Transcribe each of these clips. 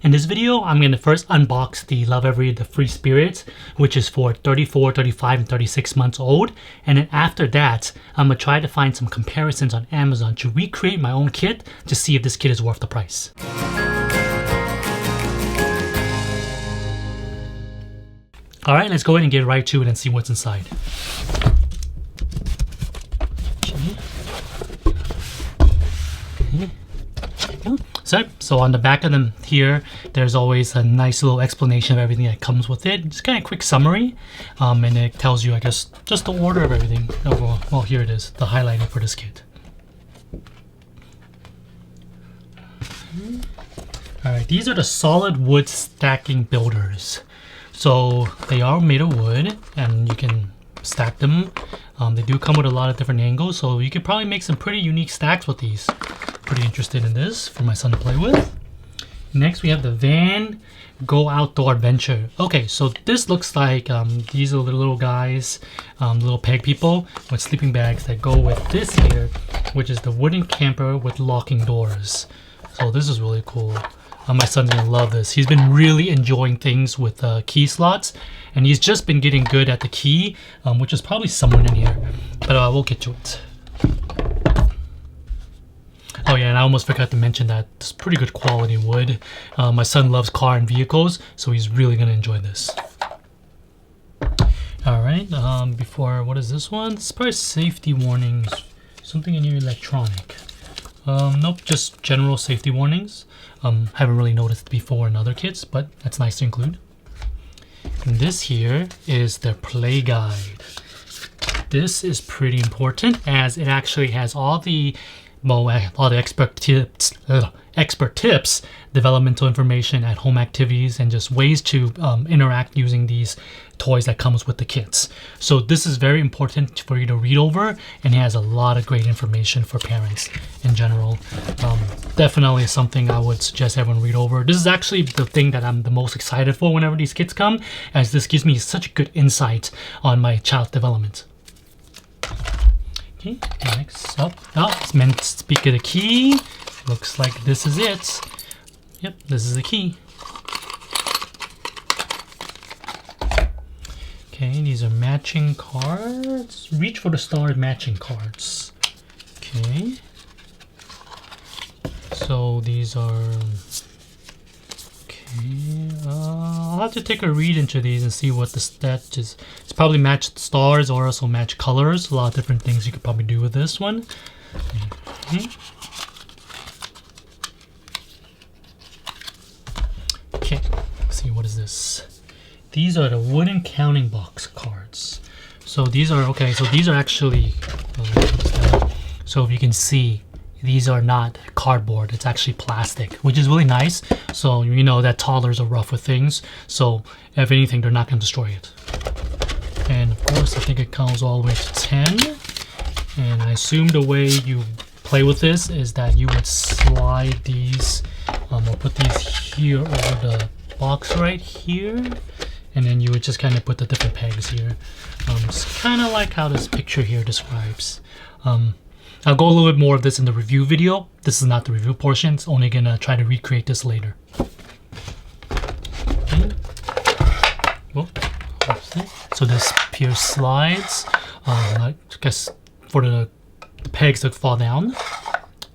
In this video, I'm going to first unbox the Lovevery the Free Spirits, which is for 34, 35, and 36 months old. And then after that, I'm going to try to find some comparisons on Amazon to recreate my own kit to see if this kit is worth the price. Alright, let's go ahead and get right to it and see what's inside. So on the back of them here, there's always a nice little explanation of everything that comes with it. Just kind of a quick summary, and it tells you, I guess, just the order of everything. Well, here it is, the highlighting for this kit. Alright, these are the solid wood stacking builders. So they are made of wood, and you can stack them. They do come with a lot of different angles, so you could probably make some pretty unique stacks with these. Pretty interested in this for my son to play with. Next we have the Van Go Outdoor Adventure. Okay, so this looks like these are the little guys, little peg people with sleeping bags that go with this here, which is the wooden camper with locking doors. So this is really cool. My son's gonna love this. He's been really enjoying things with key slots, and he's just been getting good at the key, which is probably somewhere in here, but we'll get to it. Oh yeah, and I almost forgot to mention that it's pretty good quality wood. My son loves car and vehicles, so he's really gonna enjoy this. Alright, before, what is this one? It's probably safety warnings. Something in here electronic. Nope, just general safety warnings. Haven't really noticed before in other kits, but that's nice to include. And this here is their play guide. This is pretty important as it actually has all the expert tips, developmental information at home activities, and just ways to interact using these toys that comes with the kits. So this is very important for you to read over, and it has a lot of great information for parents in general. Definitely something I would suggest everyone read over. This is actually the thing that I'm the most excited for whenever these kits come, as this gives me such a good insight on my child's development. Okay, next up, it's meant to speak of the key. Looks like this is it. Yep, this is the key. Okay, these are matching cards. Reach for the star matching cards. Okay. So these are... Okay, I'll have to take a read into these and see what the stat is. It's probably match stars or also match colors. A lot of different things you could probably do with this one. Okay, let's see, what is this? These are the wooden counting box cards. So these are, okay, so these are actually, so if you can see, these are not cardboard, it's actually plastic, which is really nice. So you know that toddlers are rough with things, so if anything, they're not going to destroy it. And of course, I think it counts all the way to 10. And I assume the way you play with this is that you would slide these, or put these here over the box right here. And then you would just kind of put the different pegs here. It's kind of like how this picture here describes. I'll go a little bit more of this in the review video. This is not the review portion. It's only gonna try to recreate this later. Okay. Oh, so this here slides. I guess for the pegs to fall down.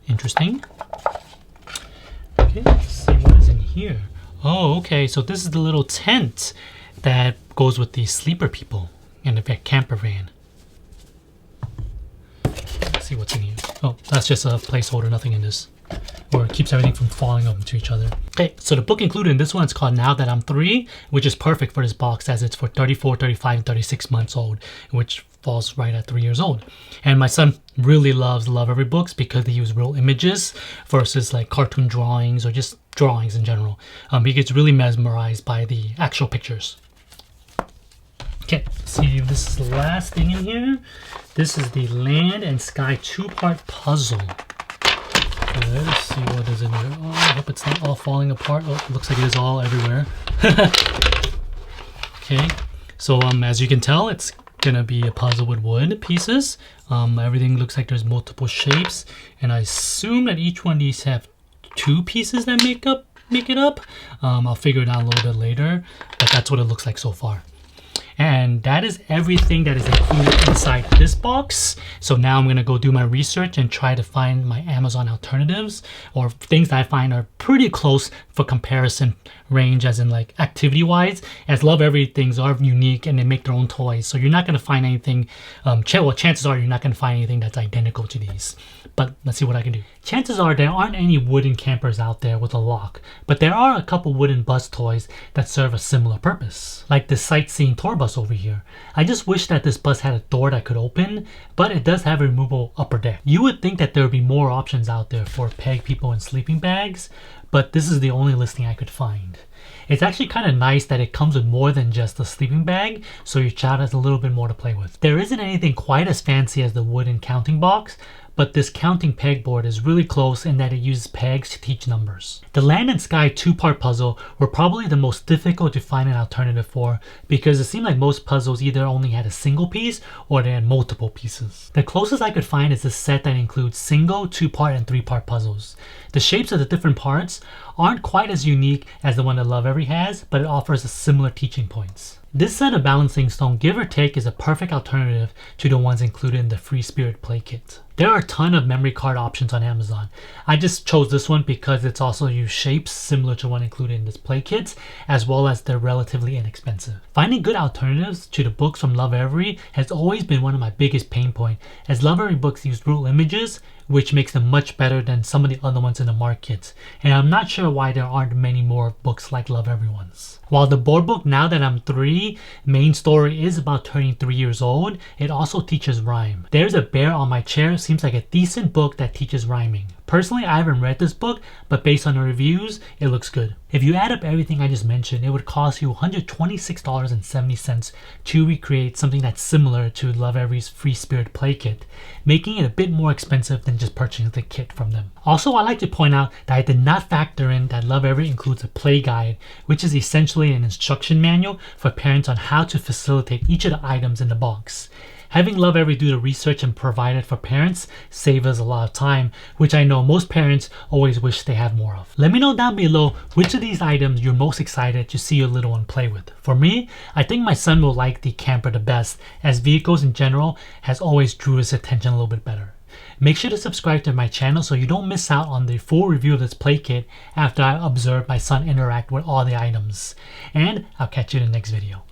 Interesting. Okay, let's see what is in here. Oh, okay. So this is the little tent that goes with the sleeper people in the camper van. See what's in here. Oh, that's just a placeholder, nothing in this. Or it keeps everything from falling up into each other. Okay, so the book included in this one is called Now That I'm 3, which is perfect for this box as it's for 34, 35, and 36 months old, which falls right at 3 years old. And my son really loves Lovevery books because they use real images versus like cartoon drawings or just drawings in general. He gets really mesmerized by the actual pictures. Okay, see if this is the last thing in here. This is the Land and Sky 2-part puzzle. Okay, let's see what is in here. Oh, I hope it's not all falling apart. Oh, it looks like it is all everywhere. Okay, so as you can tell, it's gonna be a puzzle with wood pieces. Everything looks like there's multiple shapes, and I assume that each one of these have 2 pieces that make up make it up. I'll figure it out a little bit later, but that's what it looks like so far. And that is everything that is included inside this box. So now I'm gonna go do my research and try to find my Amazon alternatives, or things that I find are pretty close for comparison range, as in like activity wise, as Lovevery things are unique and they make their own toys. So you're not gonna find anything, well, chances are you're not gonna find anything that's identical to these. But let's see what I can do. Chances are there aren't any wooden campers out there with a lock, but there are a couple wooden bus toys that serve a similar purpose, like this sightseeing tour bus over here. I just wish that this bus had a door that could open, but it does have a removable upper deck. You would think that there would be more options out there for peg people in sleeping bags, but this is the only listing I could find. It's actually kind of nice that it comes with more than just a sleeping bag, so your child has a little bit more to play with. There isn't anything quite as fancy as the wooden counting box, but this counting pegboard is really close in that it uses pegs to teach numbers. The Land and Sky 2-part puzzle were probably the most difficult to find an alternative for, because it seemed like most puzzles either only had a single piece or they had multiple pieces. The closest I could find is a set that includes single, 2-part, and 3-part puzzles. The shapes of the different parts aren't quite as unique as the one that Lovevery has, but it offers a similar teaching points. This set of balancing stone, give or take, is a perfect alternative to the ones included in the Free Spirit Play Kit. There are a ton of memory card options on Amazon. I just chose this one because it's also used shapes similar to one included in this play kit, as well as they're relatively inexpensive. Finding good alternatives to the books from Lovevery has always been one of my biggest pain points, as Lovevery books use rule images, which makes them much better than some of the other ones in the market, and I'm not sure why there aren't many more books like Lovevery ones. While the board book Now That I'm 3 main story is about turning 3 years old, it also teaches rhyme. There's a Bear on My Chair seems like a decent book that teaches rhyming. Personally, I haven't read this book, but based on the reviews, it looks good. If you add up everything I just mentioned, it would cost you $126.70 to recreate something that's similar to Lovevery's Free Spirit Play Kit, making it a bit more expensive than just purchasing the kit from them. Also, I'd like to point out that I did not factor in that Lovevery includes a play guide, which is essentially an instruction manual for parents on how to facilitate each of the items in the box. Having Lovevery do the research and provide it for parents saves us a lot of time, which I know most parents always wish they have more of. Let me know down below which of these items you're most excited to see your little one play with. For me, I think my son will like the camper the best, as vehicles in general has always drew his attention a little bit better. Make sure to subscribe to my channel so you don't miss out on the full review of this play kit after I observe my son interact with all the items. And I'll catch you in the next video.